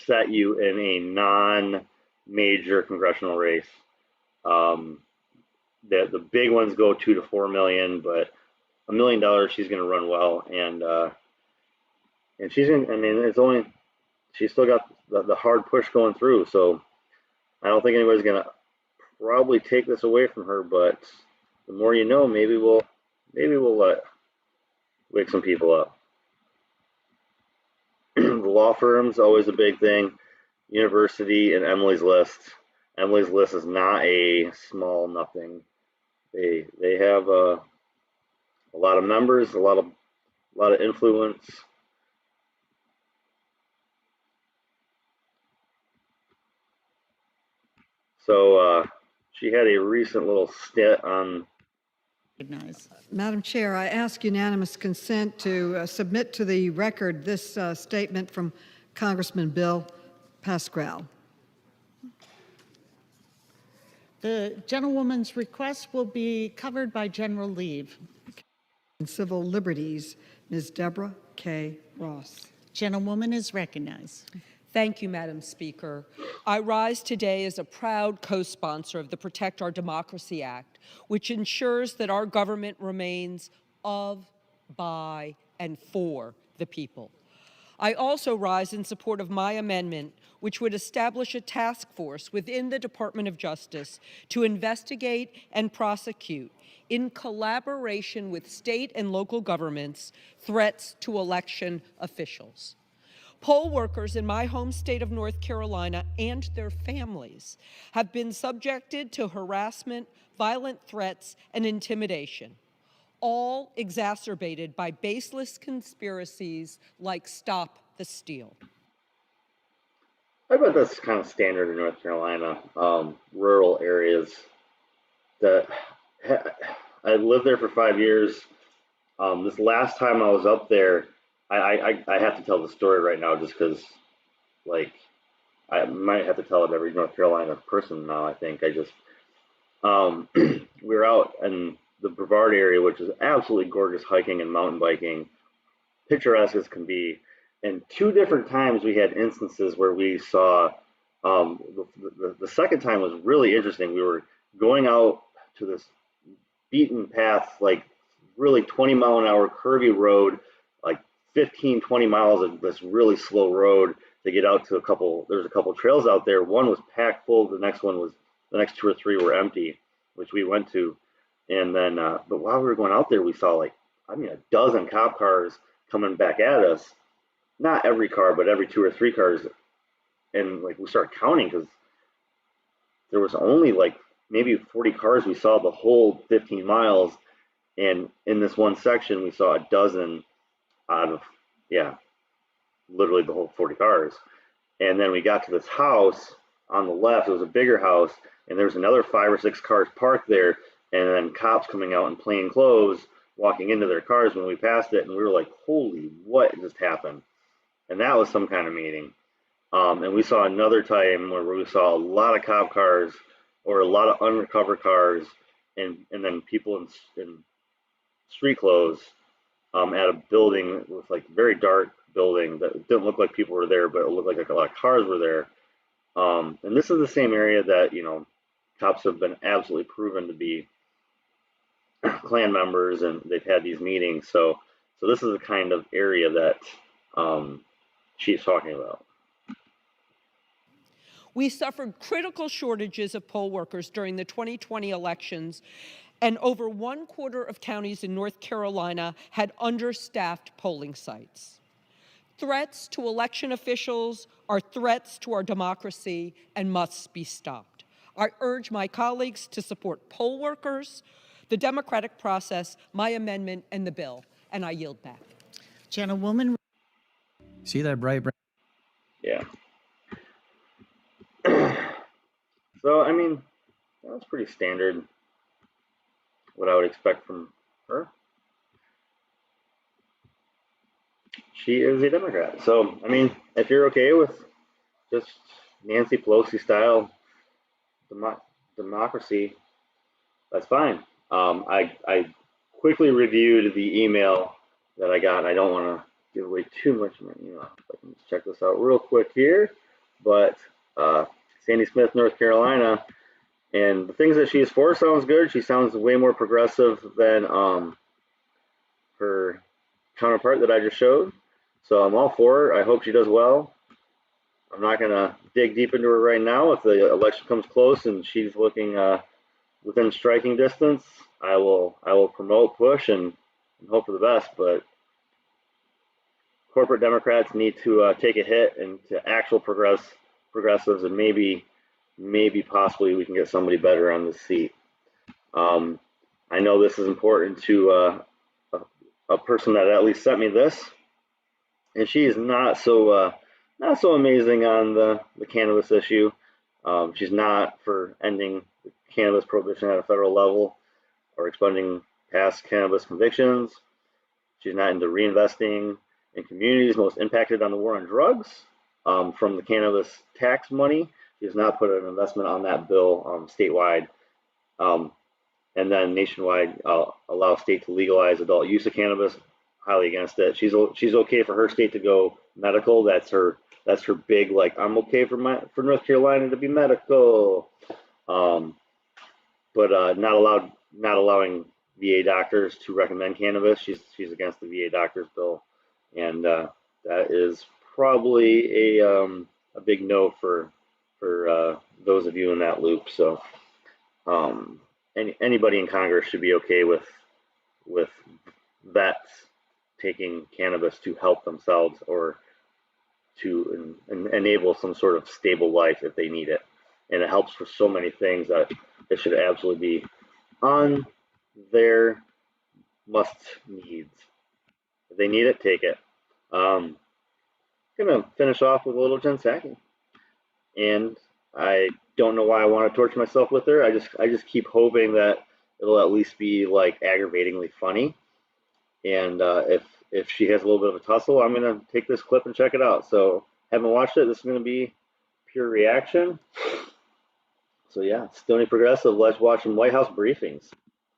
set you in a non-major congressional race. The big ones go $2 to $4 million, but $1 million she's going to run well, and she's in. I mean, she's still got the hard push going through. So I don't think anybody's going to probably take this away from her, but the more you know, maybe we'll wake some people up. The law firms, always a big thing. University and Emily's List. Emily's List is not a small nothing. They have a lot of members, a lot of influence. So she had a recent little stint on. Madam Chair, I ask unanimous consent to submit to the record this statement from Congressman Bill Pascrell. The gentlewoman's request will be covered by general leave. And Civil Liberties, Ms. Deborah K. Ross. Gentlewoman is recognized. Thank you, Madam Speaker. I rise today as a proud co-sponsor of the Protect Our Democracy Act, which ensures that our government remains of, by, and for the people. I also rise in support of my amendment, which would establish a task force within the Department of Justice to investigate and prosecute, in collaboration with state and local governments, threats to election officials. Poll workers in my home state of North Carolina and their families have been subjected to harassment, violent threats, and intimidation, all exacerbated by baseless conspiracies like Stop the Steal. I bet that's kind of standard in North Carolina, rural areas. I lived there for 5 years. This last time I was up there, I have to tell the story right now just because, like, I might have to tell it every North Carolina person now, I think. We were out in the Brevard area, which is absolutely gorgeous hiking and mountain biking, picturesque as can be. And 2 different times we had instances where we saw, the second time was really interesting. We were going out to this beaten path, like really 20-mile-an-hour curvy road, like 15, 20 miles of this really slow road to get out to there's a couple trails out there. One was packed full. The next 2 or 3 were empty, which we went to. And then, but while we were going out there, we saw a dozen cop cars coming back at us. Not every car, but every 2 or 3 cars. And like we started counting because there was only like maybe 40 cars we saw the whole 15 miles. And in this one section, we saw a dozen out of, literally the whole 40 cars. And then we got to this house on the left. It was a bigger house, and there was another 5 or 6 cars parked there, and then cops coming out in plain clothes, walking into their cars when we passed it, and we were like, holy, what just happened? And that was some kind of meeting. And we saw another time where we saw a lot of cop cars or a lot of undercover cars, and then people in street clothes at a building with like very dark building that didn't look like people were there, but it looked like a lot of cars were there. And this is the same area that, cops have been absolutely proven to be Klan members, and they've had these meetings. So this is the kind of area that she's talking about. We suffered critical shortages of poll workers during the 2020 elections, and over 1/4 of counties in North Carolina had understaffed polling sites. Threats to election officials are threats to our democracy and must be stopped. I urge my colleagues to support poll workers, the democratic process, my amendment, and the bill, and I yield back. Gentlewoman. See that bright? Yeah. So, I mean, that was pretty standard, what I would expect from her. She is a Democrat. So, I mean, if you're okay with just Nancy Pelosi style democracy, that's fine. I quickly reviewed the email that I got, and I don't want to give away too much of my email. I can just check this out real quick here. But Sandy Smith, North Carolina, and the things that she's for sounds good. She sounds way more progressive than her counterpart that I just showed. So I'm all for her. I hope she does well. I'm not going to dig deep into her right now. If the election comes close and she's looking within striking distance, I will promote, push, and hope for the best. But corporate Democrats need to take a hit and to actual progressives, and maybe possibly we can get somebody better on this seat. I know this is important to a person that at least sent me this, and she is not so amazing on the cannabis issue. She's not for ending the cannabis prohibition at a federal level or expunging past cannabis convictions. She's not into reinvesting in communities most impacted on the war on drugs from the cannabis tax money She has not put an investment on that bill statewide. And then nationwide, allow state to legalize adult use of cannabis. Highly against it. She's okay for her state to go medical. That's her big, like, I'm okay for North Carolina to be medical. But not allowing VA doctors to recommend cannabis. She's against the VA doctors bill, and that is probably a big no for those of you in that loop. So anybody in Congress should be okay with vets taking cannabis to help themselves or to enable some sort of stable life if they need it. And it helps for so many things that it should absolutely be on their must needs. If they need it, take it. I'm gonna finish off with a little Jen Psaki. And I don't know why I want to torture myself with her. I just keep hoping that it'll at least be like aggravatingly funny. And if she has a little bit of a tussle, I'm gonna take this clip and check it out. So haven't watched it. This is gonna be pure reaction. So yeah, Stony Progressive. Let's watch some White House briefings.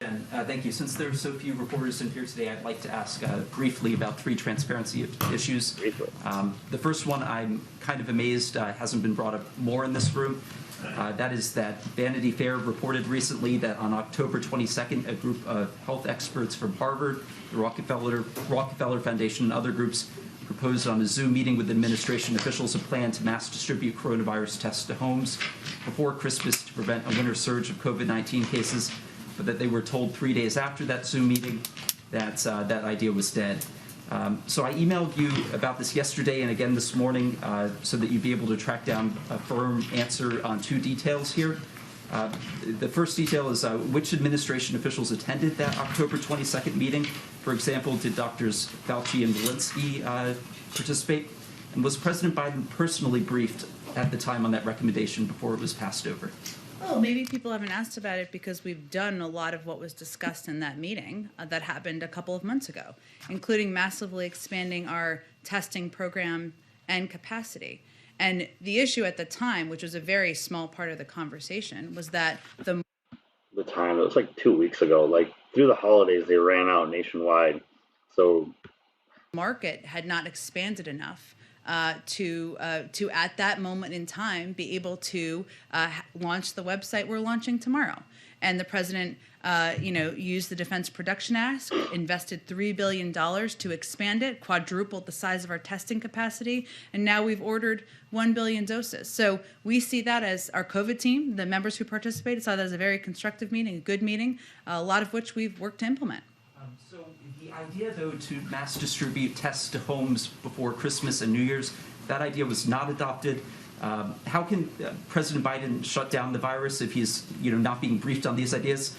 And thank you. Since there are so few reporters in here today, I'd like to ask briefly about 3 transparency issues. The first one, I'm kind of amazed hasn't been brought up more in this room. That is that Vanity Fair reported recently that on October 22nd, a group of health experts from Harvard, the Rockefeller Foundation, and other groups proposed on a Zoom meeting with administration officials a plan to mass distribute coronavirus tests to homes before Christmas to prevent a winter surge of COVID-19 cases, but that they were told 3 days after that Zoom meeting that that idea was dead. So I emailed you about this yesterday and again this morning so that you'd be able to track down a firm answer on 2 details here. The first detail is which administration officials attended that October 22nd meeting. For example, did Drs. Fauci and Walensky participate? And was President Biden personally briefed at the time on that recommendation before it was passed over? Well, maybe people haven't asked about it because we've done a lot of what was discussed in that meeting that happened a couple of months ago, including massively expanding our testing program and capacity. And the issue at the time, which was a very small part of the conversation, was that the time, it was like 2 weeks ago, like through the holidays, they ran out nationwide. So market had not expanded enough to at that moment in time be able to launch the website we're launching tomorrow. And the president, used the Defense Production Act, invested $3 billion to expand it, quadrupled the size of our testing capacity, and now we've ordered 1 billion doses. So we see that as our COVID team, the members who participated, saw that as a very constructive meeting, a good meeting, a lot of which we've worked to implement. So the idea, though, to mass distribute tests to homes before Christmas and New Year's, that idea was not adopted. How can President Biden shut down the virus if he's not being briefed on these ideas?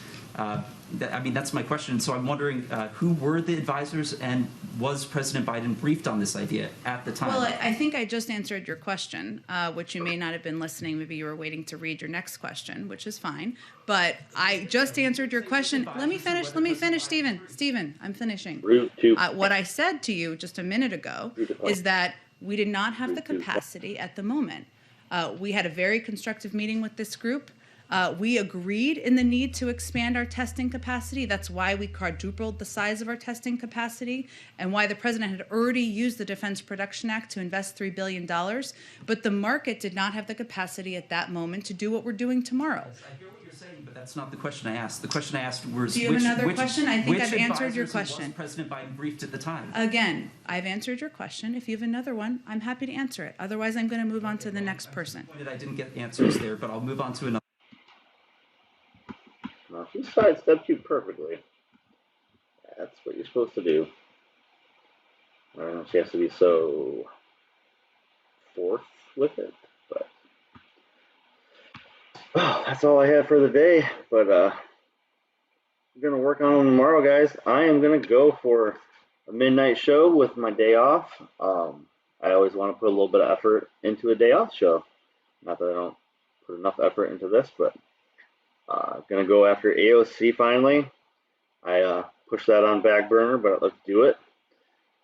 That's my question. So I'm wondering who were the advisors, and was President Biden briefed on this idea at the time? Well, I think I just answered your question, which you may not have been listening. Maybe you were waiting to read your next question, which is fine. But I just answered your question. Let me finish, Stephen. Stephen, I'm finishing. What I said to you just a minute ago is that we did not have the capacity at the moment. We had a very constructive meeting with this group. We agreed in the need to expand our testing capacity. That's why we quadrupled the size of our testing capacity and why the president had already used the Defense Production Act to invest $3 billion. But the market did not have the capacity at that moment to do what we're doing tomorrow. Yes, I hear what you're saying, but that's not the question I asked. The question I asked was, do you have another question? I think I've answered your question. Was President Biden briefed at the time? Again, I've answered your question. If you have another one, I'm happy to answer it. Otherwise, I'm going to move on to the next person. I didn't get answers there, but I'll move on to another. No, she sidestepped you perfectly. That's what you're supposed to do. I don't know if she has to be so forth with it, but that's all I have for the day. But I'm gonna work on them tomorrow, guys. I am gonna go for a midnight show with my day off. I always want to put a little bit of effort into a day off show. Not that I don't put enough effort into this, but gonna go after AOC finally. I pushed that on back burner, but let's do it.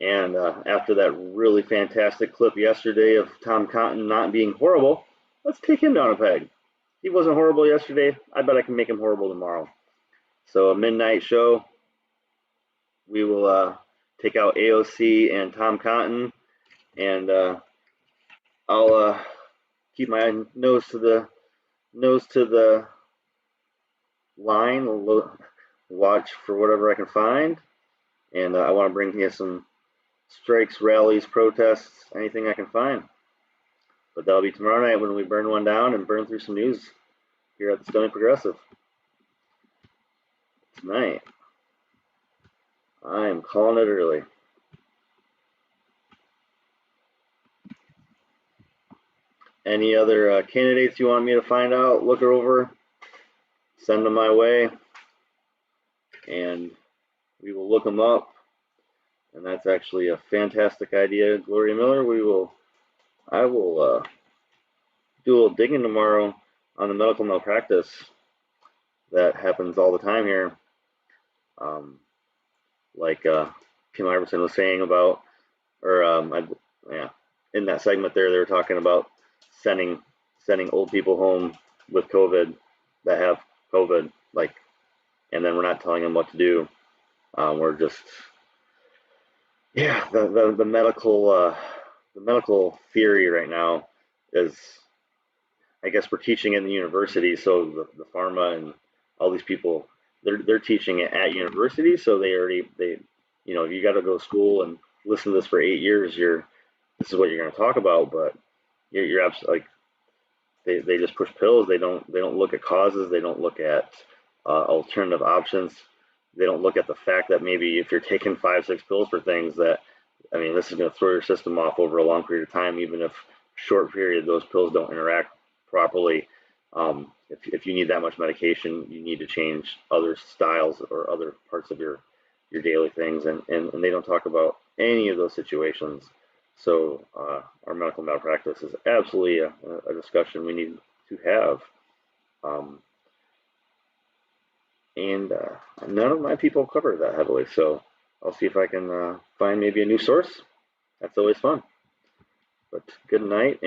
And after that really fantastic clip yesterday of Tom Cotton not being horrible, let's take him down a peg. He wasn't horrible yesterday. I bet I can make him horrible tomorrow. So a midnight show. We will take out AOC and Tom Cotton, and I'll keep my nose to the line. Watch for whatever I can find, and I want to bring here some strikes, rallies, protests, anything I can find. But that'll be tomorrow night when we burn one down and burn through some news here at the Stony Progressive. Tonight, I am calling it early. Any other candidates you want me to find out, look her over, send them my way, and we will look them up. And that's actually a fantastic idea, Gloria Miller. I will do a little digging tomorrow on the medical malpractice that happens all the time here. Like Kim Iverson was saying about, or in that segment there, they were talking about sending old people home with COVID that have COVID, like, and then we're not telling them what to do. We're just, the medical theory right now is, I guess we're teaching it in the university, so the pharma and all these people, they're teaching it at university, so they you got to go to school and listen to this for 8 years. This is what you're going to talk about, but you're absolutely, like, they just push pills. They don't look at causes. They don't look at alternative options. They don't look at the fact that maybe if you're taking 5-6 pills for things, that, I mean, this is going to throw your system off over a long period of time, even if short period those pills don't interact properly. If you need that much medication, you need to change other styles or other parts of your daily things, and they don't talk about any of those situations. So our medical malpractice is absolutely a discussion we need to have. And none of my people cover that heavily, so I'll see if I can find maybe a new source. That's always fun. But good night.